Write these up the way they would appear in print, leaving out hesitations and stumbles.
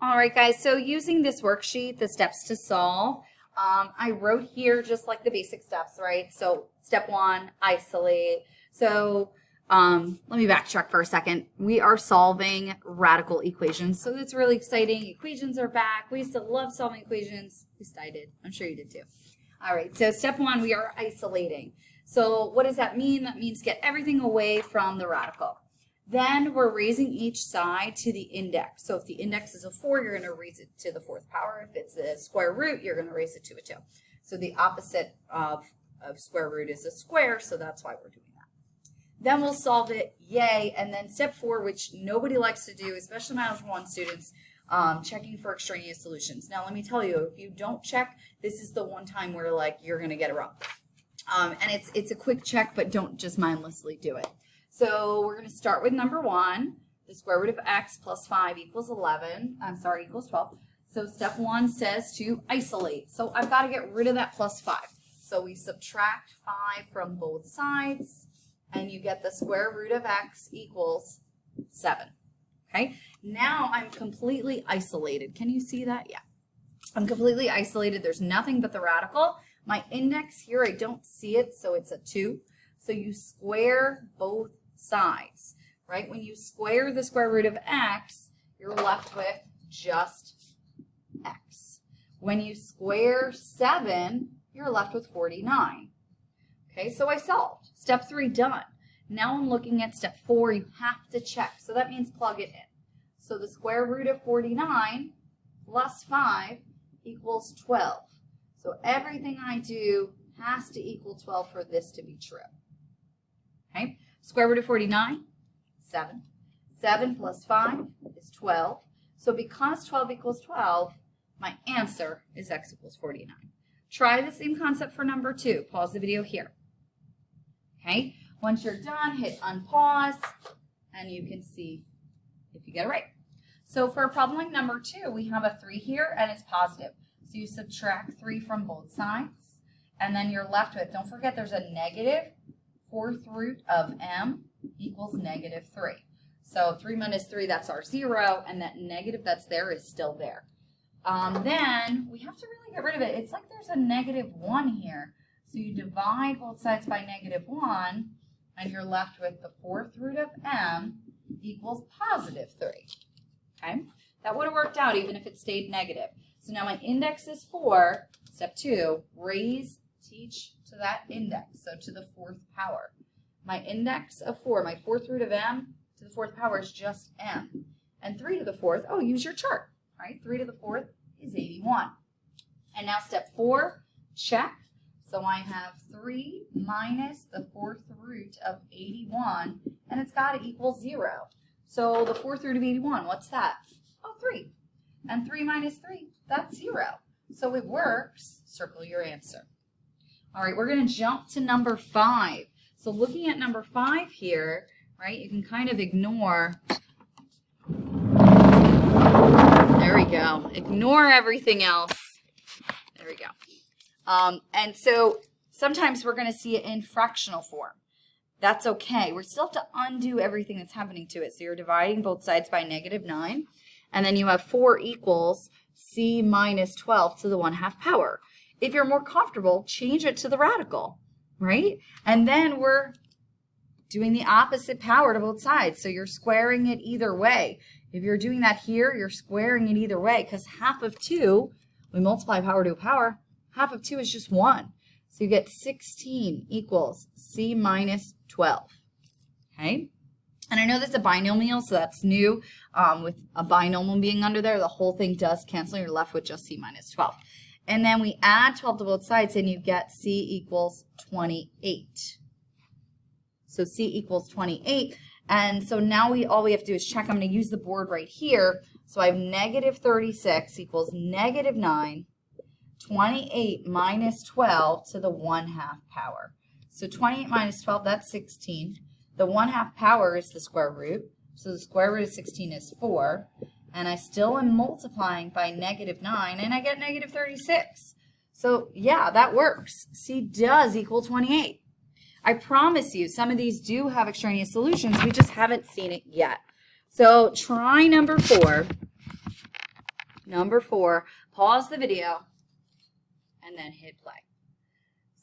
All right, guys, so using this worksheet, the steps to solve, I wrote here just like the basic steps, right? So step 1, isolate. So let me backtrack for a second. We are solving radical equations, so that's really exciting. Equations are back. We used to love solving equations. At least I did. I'm sure you did too. All right, so step 1, we are isolating. So what does that mean? That means get everything away from the radical. Then we're raising each side to the index. So if the index is a 4, you're going to raise it to the 4th power. If it's a square root, you're going to raise it to a 2. So the opposite of square root is a square, so that's why we're doing that. Then we'll solve it, yay. And then step 4, which nobody likes to do, especially my Algebra 1 students, checking for extraneous solutions. Now let me tell you, if you don't check, this is the one time where you're going to get it wrong. And it's a quick check, but don't just mindlessly do it. So we're going to start with number 1. The square root of x plus 5 equals 12. So step 1 says to isolate. So I've got to get rid of that plus 5. So we subtract 5 from both sides, and you get the square root of x equals 7. Okay, now I'm completely isolated. Can you see that? Yeah. I'm completely isolated. There's nothing but the radical. My index here, I don't see it, so it's a 2. So you square both sides, right? When you square the square root of x, you're left with just x. When you square 7, you're left with 49. Okay, so I solved. Step 3 done. Now I'm looking at step 4. You have to check. So that means plug it in. So the square root of 49 plus 5 equals 12. So everything I do has to equal 12 for this to be true. Okay, square root of 49, 7. 7 plus 5 is 12. So because 12 equals 12, my answer is x equals 49. Try the same concept for number 2. Pause the video here. Okay, once you're done, hit unpause, and you can see if you get it right. So for a problem like number 2, we have a 3 here, and it's positive. So you subtract 3 from both sides, and then you're left with, don't forget there's a negative 4th root of m equals negative 3. So 3 minus 3, that's our 0, and that negative that's there is still there. Then we have to really get rid of it. It's like there's a negative 1 here. So you divide both sides by negative 1, and you're left with the 4th root of m equals positive 3. Okay? That would have worked out even if it stayed negative. So now my index is 4. Step 2, raise each to that index, so to the 4th power. My index of 4, my 4th root of m to the 4th power is just m. And 3 to the 4th, oh, use your chart, right? 3 to the 4th is 81. And now step 4, check. So I have 3 minus the 4th root of 81, and it's got to equal 0. So the 4th root of 81, what's that? Oh, 3. And 3 minus 3, that's 0. So it works. Circle your answer. All right, we're going to jump to number 5. So looking at number 5 here, right, you can kind of ignore. There we go. Ignore everything else. There we go. And so sometimes we're going to see it in fractional form. That's okay. We still have to undo everything that's happening to it. So you're dividing both sides by negative 9. And then you have 4 equals c minus 12 to the 1/2 power. If you're more comfortable, change it to the radical, right? And then we're doing the opposite power to both sides. So you're squaring it either way. If you're doing that here, you're squaring it either way because half of 2, we multiply power to a power, half of 2 is just 1. So you get 16 equals c minus 12, okay? And I know that's a binomial, so that's new. With a binomial being under there, the whole thing does cancel. You're left with just c minus 12. And then we add 12 to both sides, and you get c equals 28. So c equals 28. And so now all we have to do is check. I'm going to use the board right here. So I have negative 36 equals negative 9. 28 minus 12 to the 1/2 power. So 28 minus 12, that's 16. The 1/2 power is the square root. So the square root of 16 is 4. And I still am multiplying by negative 9, and I get negative 36. So yeah, that works. C does equal 28. I promise you, some of these do have extraneous solutions. We just haven't seen it yet. So try number 4. Number 4, pause the video and then hit play.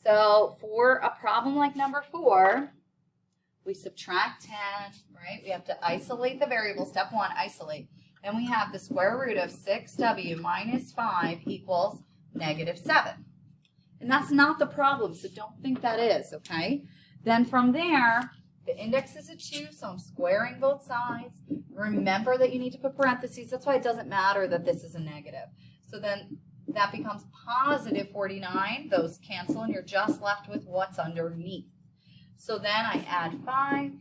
So for a problem like number 4, we subtract 10, right? We have to isolate the variable. Step 1, isolate. Then we have the square root of 6w minus 5 equals -7. And that's not the problem, so don't think that is, okay? Then from there, the index is a 2, so I'm squaring both sides. Remember that you need to put parentheses. That's why it doesn't matter that this is a negative. So then that becomes positive 49. Those cancel, and you're just left with what's underneath. So then I add 5.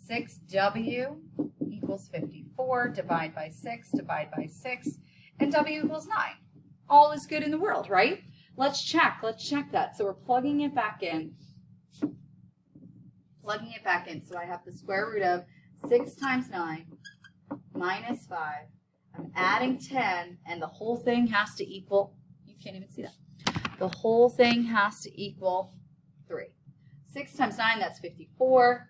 6w equals 54. Divide by 6, divide by 6, and w equals 9. All is good in the world, right? Let's check that. So we're plugging it back in. So I have the square root of 6 times 9 minus 5. I'm adding 10, and the whole thing has to equal, you can't even see that. The whole thing has to equal 3. 6 times 9, that's 54.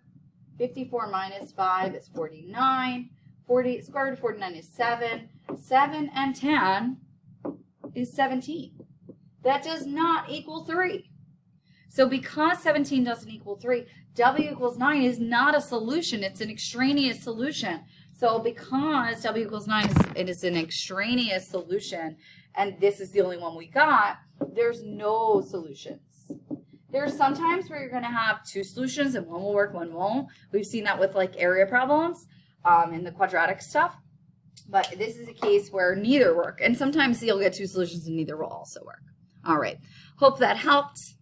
54 minus 5 is 49. Square root of 49 is 7. 7 and 10 is 17. That does not equal 3. So because 17 doesn't equal 3, w equals 9 is not a solution. It's an extraneous solution. So because w equals 9 it is an extraneous solution, and this is the only one we got, there's no solutions. There's sometimes where you're going to have 2 solutions and one will work, one won't. We've seen that with like area problems in the quadratic stuff. But this is a case where neither work. And sometimes you'll get 2 solutions and neither will also work. All right. Hope that helped.